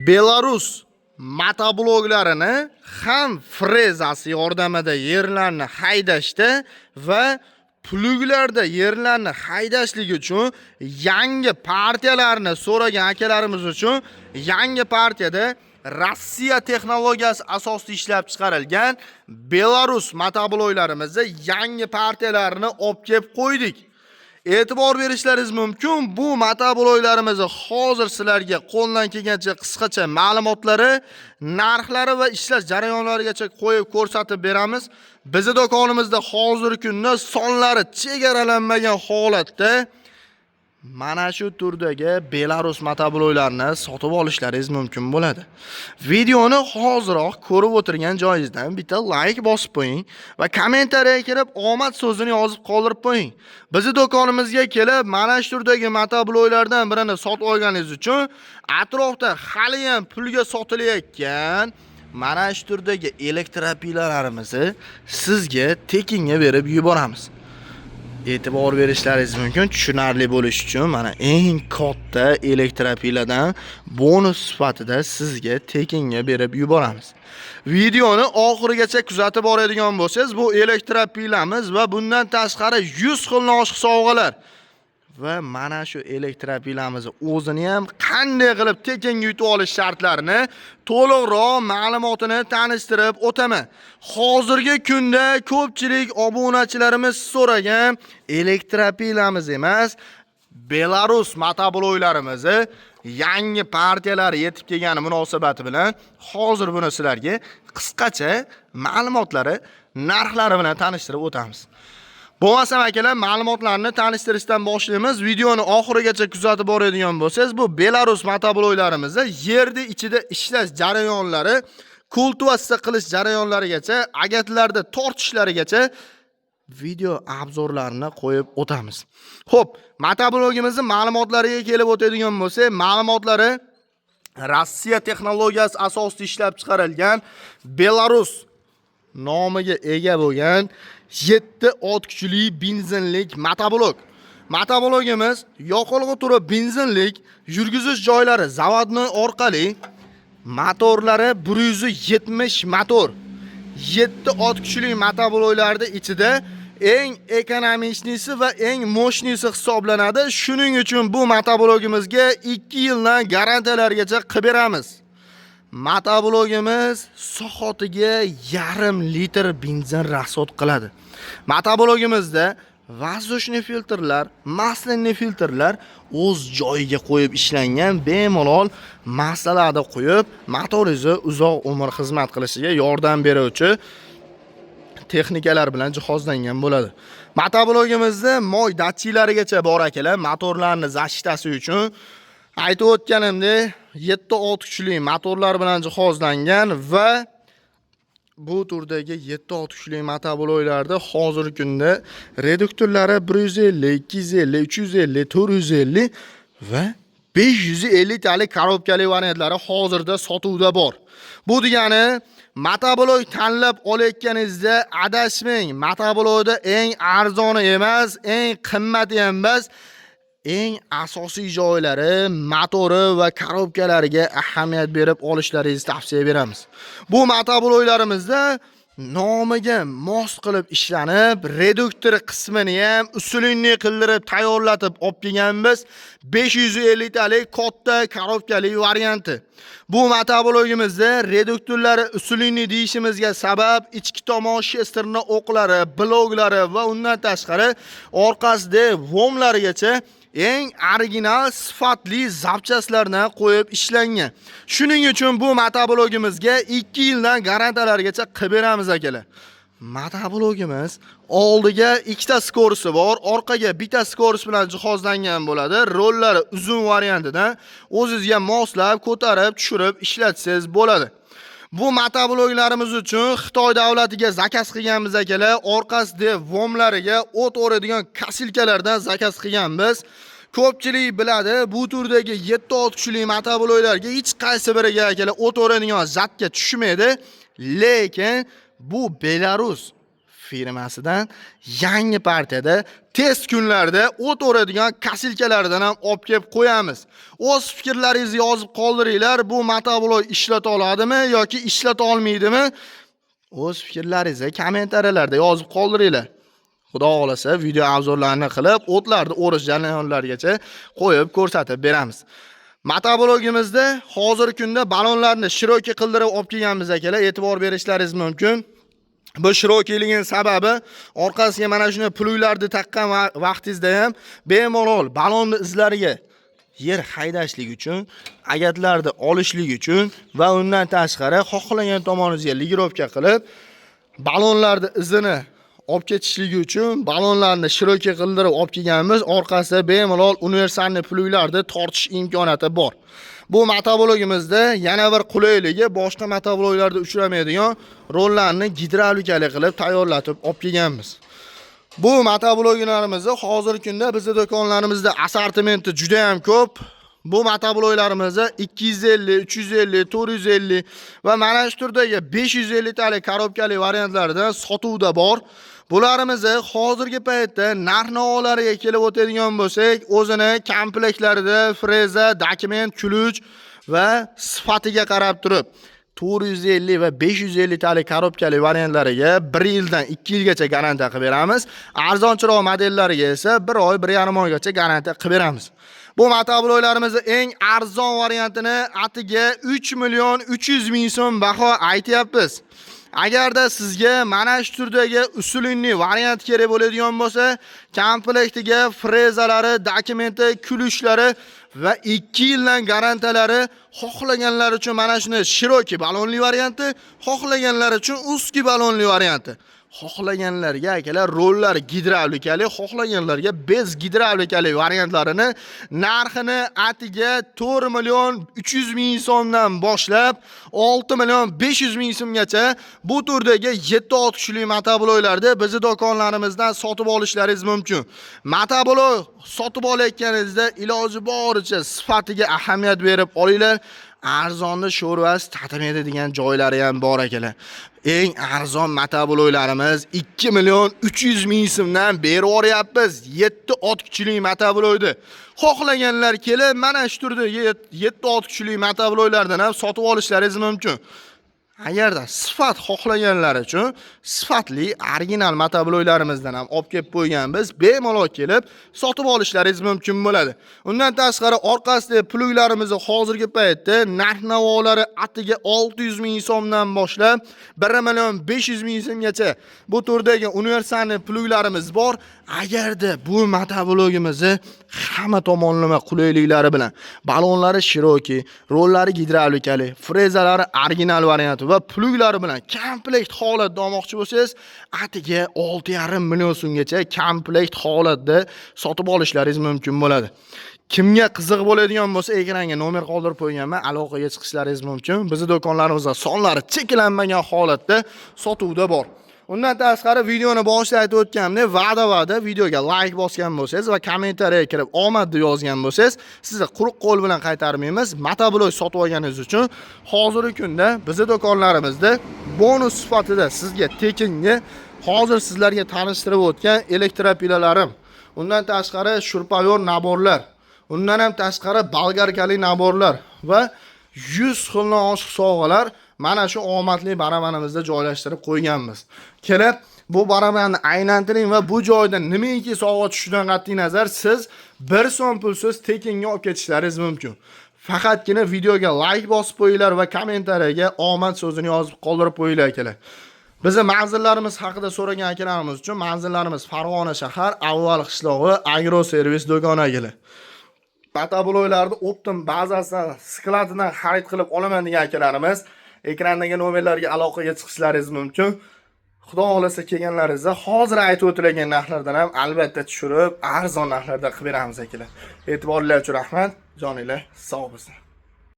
Belarus motobloglarini ham frezasi yordamida yerlarni haydashda va pluglarda yerlarni haydashlik uchun yangi partiyalarni so'ragan akalarimiz uchun yangi partiyada Rossiya texnologiyasi asosida ishlab chiqarilgan Belarus motobloglarimizda yangi partiyalarni olib kelib qo'ydik. E'tibor berishlaringiz mumkin. Bu motobloglarimizni hozir sizlarga qo'ldan kelgancha qisqacha ma'lumotlari, narxlari va ishlash jarayonlarigacha qo'yib ko'rsatib beramiz. Bizning do'konimizda hozirgi kunda sonlari chegaralanmagan holatda mana shu turdagi Belarus motobloglarini sotib olishlaringiz mumkin bo'ladi. Videoni hoziroq ko'rib o'tirgan joyingizdan bitta like bosib qo'ying va kommentariyaga kirib omad so'zini yozib qoldirib qo'ying. Bizning do'konimizga kelib mana shu turdagi motobloglardan birini sotib olganingiz uchun atrofda hali ham pulga sotilayotgan mana shu turdagi elektropilalarimizni sizga tekinga berib yuboramiz. E'tibor berishlaringiz mumkin. Tushunarli bo'lish uchun mana eng katta elektropiladan bonus sifatida sizga tekinga berib yuboramiz. Videoni oxirigacha kuzatib boradigan bo'lsangiz, bu elektropilamiz va bundan tashqari 100 xildan oshiq sovg'alar va mana shu elektropilamizni o'zini ham qanday qilib tekinga yutib olish shartlarini to'liqroq ma'lumotini tanishtirib o'taman. Hozirgi kunda ko'pchilik obunachilarimiz so'ragan elektropilamiz emas, Belarus motobloglarimizni yangi partiyalari yetib kelgani munosabati bilan hozir buni sizlarga qisqacha ma'lumotlari, narxlari bilan tanishtirib o'tamiz. Bo'lmasam akalar, ma'lumotlarni tanishtirishdan boshlaymiz. Videoni oxirigacha kuzatib boradigan bo'lsangiz, bu Belarus motobloglarimizda yerda ichida ishlash jarayonlari, kultivatsiya qilish jarayonlarigacha, agatlarda tortishlarigacha video obzorlarini qo'yib o'tamiz. Xo'p, motoblogimizning ma'lumotlariga kelib o'tadigan bo'lsak, ma'lumotlari Rossiya texnologiyasi asosida ishlab chiqarilgan Belarus nomiga ega bo'lgan 7 ot kuchli benzinlik motoblog. Motoblogimiz yoqilg'i turi benzinlik, yurgizish joylari zavodni orqali, motorlari 170 motor. 7 ot kuchli motobloglarda ichida eng ekonomichnisi va eng moshnisi hisoblanadi. Shuning uchun bu motoblogimizga 2 yildan garantiyalargacha qilib beramiz. Motoblogimiz soatiga 0,5 litr benzin rasxod qiladi. Motoblogimizda воздушный filtrlar, maslinli filtrlar o'z joyiga qo'yib ishlangan, bemalol maslalarda qo'yib, motoringizni uzoq umr xizmat qilishiga yordam beruvchi texnikalar bilan jihozlangan bo'ladi. Motoblogimizda moy datchiklarigacha bor akalar, motorlarni zashtasi uchun aytib o'tganimdek 7 ot kuchli motorlar bilan jihozlangan va bu turdagi 7 ot kuchli motobloglarda hozirgi kunda reduktorlari 150, 250, 350, 450 va 550 talik korobkali variantlari hozirda sotuvda bor. Bu degani motoblog tanlab olayotganingizda adashmang. Motoblogda eng arzoni emas, eng qimmati ham emas, eng asosiy joylari, motori va korobkalariga ahamiyat berib olishlaringizni tavsiya beramiz. Bu motobloglarimizda nomiga mos qilib ishlanib, reduktor qismini ham usulini qildirib tayyorlatib olib kelganmiz. 550 talik katta korobkali varianti. Bu motoblogimizda reduktorlari usulini deyishimizga sabab ichki tomon shesterni o'qlari, bloklari va undan tashqari orqasida vomlarigacha eng original sifatli zapchastlardan qo'yib ishlangan. Shuning uchun bu motoblogimizga 2 yildan garantiyalargacha qilib beramiz akalar. Motoblogimiz oldiga 2 ta skorisi bor, orqaga bitta skoris bilan jihozlangan bo'ladi. Rollari uzun variantidan o'zingizga moslab, ko'tarib, tushirib ishlatsangiz bo'ladi. Bu motobloglarimiz uchun Xitoy davlatiga zakaz qilganmiz akalar. Orqasida vomlariga o't o'radigan kasilkalardan zakaz qilganmiz. Ko'pchilik biladi, bu turdagi 7 ot kuchli motobloglarga hech qaysi biriga o't o'radigan zatga tushmaydi, lekin bu Belarus firmasidan yangi partiyada test kunlarda o't o'radigan kasilkalardan ham olib kelib qo'yamiz. O'z fikrlaringizni yozib qoldiringlar. Bu motoblok ishlata oladimi yoki ishlata olmaydimi? O'z fikrlaringizni kommentariyalarda yozib qoldiringlar. Xudo xolasa video obzorlarini qilib, o'tlarni o'rish jarayonlarigacha qo'yib ko'rsatib beramiz. Motoblogimizda hozirgi kunda balonlarni shiroki qildirib olib kelganmiz akalar, e'tibor berishlaringiz mumkin. Bu shirokiligining sababi orqasiga mana shuni pluglarni taqqan vaqtingizda ham bemalol balonni izlariga yer haydashlik uchun, agatlarni olishlik uchun va undan tashqari xohlagan tomoningizga ligirovka qilib balonlarni izini olib ketishligi uchun balonlarni shiroki qildirib olib kelganmiz. Orqasida bemalol universalniy pluglarni tortish imkoniyati bor. Bu motoblogimizda yana bir qulayligi boshqa motobloglarda uchramaydigan rollarni gidravlikalik qilib tayyorlatib olib kelganmiz. Bu motobloglarimizni hozirgi kunda bizning do'konlarimizda assortimenti juda ham ko'p. Bu motobloglarimizni 250, 350, 450 va mana shu turdagi 550 talik korobkali variantlardan sotuvda bor. Bularimizni hozirgi paytda narx-navolarga kelib o'tadigan bo'lsak, o'zini komplektlarida freza, dokument, kuluch va sifatiga qarab turib 450 va 550 talik korobkali variantlariga 1 yildan 2 yilgacha garantiya qilib beramiz. Arzonchiroq modellariga esa 1 oy, 1,5 oygacha garantiya qilib beramiz. Bu motobloklarimizni eng arzon variantini atiga 3 million 300 ming so'm baho aytyapmiz. Agarda sizga mana shu turdagi usulli variant kerak bo'ladigan bo'lsa, komplektiga frezalari, dokumenti, kulishlari va 2 yildan garantiyalari, xohlaganlar uchun mana shuni shiroki balonli varianti, xohlaganlar uchun ustki balonli varianti. Xohlaganlarga akalar rollar gidravlikali, xohlaganlarga bez gidravlikali variantlarini narxini atiga 4 million 300 ming so'mdan boshlab 6 million 500 ming so'mgacha bu turdagi 7 kuchli motobloklarni bizning do'konlarimizdan sotib olishlaringiz mumkin. Motoblok sotib olayotganingizda iloji boricha sifatiga ahamiyat berib olinglar. Arzonni sho'rvas tatimaydi degan joylari ham bor akalar. Eng arzon motobloklarimiz 2 million 300 ming so'mdan berib o'ryapmiz. 7 ot kuchli motoblokni xohlaganlar kelib mana shu turdagi 7 ot kuchli motobloklardan ham sotib olishlaringiz mumkin. Agarda sifat xohlaganlar uchun sifatli original motobloklarimizni ham olib kelib qo'yganmiz. Bemalol kelib sotib olishlaringiz mumkin bo'ladi. Undan tashqari orqasida pluglarimizni hozirgi paytda narx-navolari atiga 600 ming so'mdan boshlab 1 million 500 ming so'mgacha bu turdagi universalniy pluglarimiz bor. Agarda bu motoblogimizni hamma tomonlama qulayliklari bilan, balonlari shiroki, rollari gidravlikali, frezalari original varianti va pluglari bilan komplekt holatda olmoqchi bo'lsangiz, atiga 6,5 million so'mgacha komplekt holatda sotib olishlaringiz mumkin bo'ladi. Kimga qiziq bo'ladigan bo'lsa, ekranga nomer qoldirib qo'yganman, aloqaga chiqishlaringiz mumkin. Bizning do'konlarimizda sonlari cheklanmagan holatda sotuvda bor. Undan tashqari videoni boshida aytib o'tganimdek, va'da videoga like bosgan bo'lsangiz va kommentariyaga kirib omadni yozgan bo'lsangiz, sizni quruq qo'l bilan qaytarmaymiz. Motoblok sotib olganingiz uchun hozirgi kunda bizning do'konlarimizda bonus sifatida sizga tekinga hozir sizlarga tanishtirib o'tgan elektropilalarim, undan tashqari shurpayor naborlar, undan ham tashqari bolgarkali naborlar va 100 xildan oshiq sovg'alar mana shu omadli baramanimizda joylashtirib qo'yganmiz. Kelib bu baramanni aylantiring va bu joyda nimaiki sovg'a tushishidan qat'iy nazar siz 1 so'm pulsiz tekinga olib ketishlaringiz mumkin. Faqatgina videoga like bosib qo'yinglar va kommentariyaga omad so'zini yozib qoldirib qo'yinglar akalar. Bizning manzillarimiz haqida so'ragan akalarimiz uchun manzillarimiz Farg'ona shahar, Avval qishlog'i, Agro servis do'koni akalar. Motobloklarni optim bazasidan, skladidan xarid qilib olaman degan akalarimiz ekrandagi nomerlarga aloqaga chiqishlaringiz mumkin. Xudo xolasa kelganlaringizda hozir aytib o'tilgan narxlardan ham albatta tushirib, arzon narxlarda qilib beramiz akalar. E'tiborlaringiz uchun rahmat. Joninglar sog' bo'lsin.